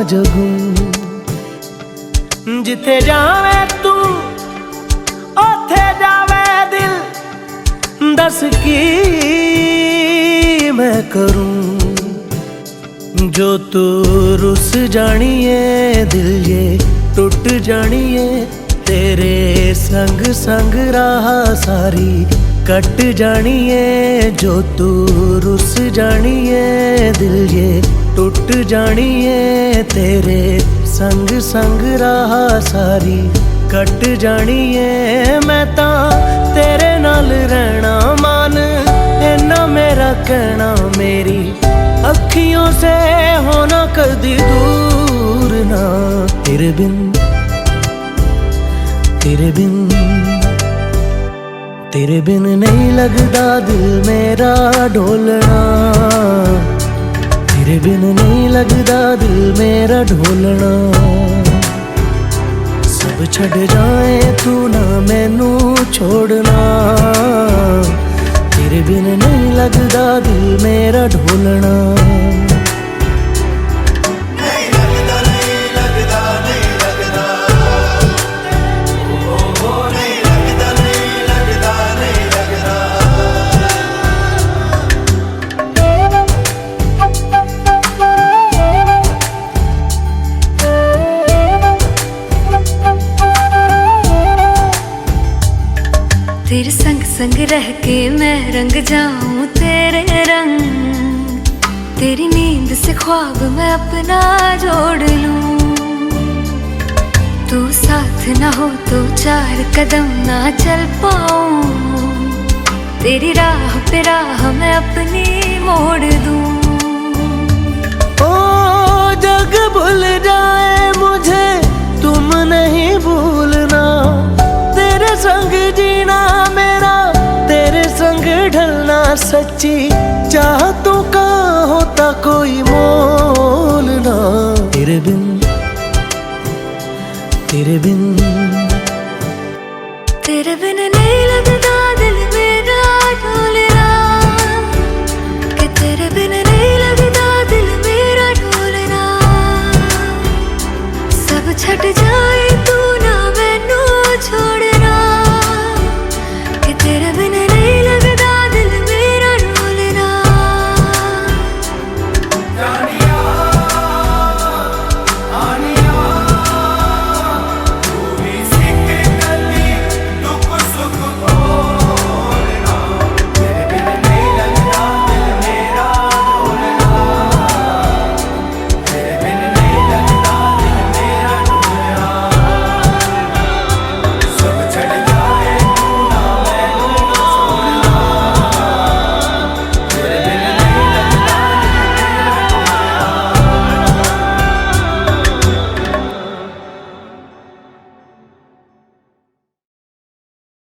जगूं। जिथे जावे तू ओथे जावे दिल, दस की मैं करूं। जो तू रुस जानिए दिल ये टुट जानिए, तेरे संग संग राह सारी कट जानिए। जो तू रुस जानिए दिल ये टुट जानिए, तेरे संग संग राह सारी कट जानिए। मैं तां तेरे नाल रहना मान, इन्ना मेरा कहना, मेरी अखियों से होना कदी दूर ना। तेरे बिन तेरे बिन तेरे बिन नहीं लगदा दिल मेरा ढोलना। तेरे बिन नहीं लगदा दिल मेरा ढोलना। सब छड़ जाए तू ना मैनू छोड़ना। तेरे बिन नहीं लगदा दिल मेरा ढोलना। तेरे संग संग रह के मैं रंग जाऊं तेरे रंग। तेरी नींद से ख्वाब मैं अपना जोड़ लूं। तू साथ ना हो तो चार कदम ना चल पाऊं। तेरी राह पे राह मैं अपनी मोड़ दूं। ओ जग भूल जाए मुझे तुम नहीं भूलना। तेरे संग जीना मेरा, तेरे संग ढलना सच्ची चाहतों का होता कोई मोल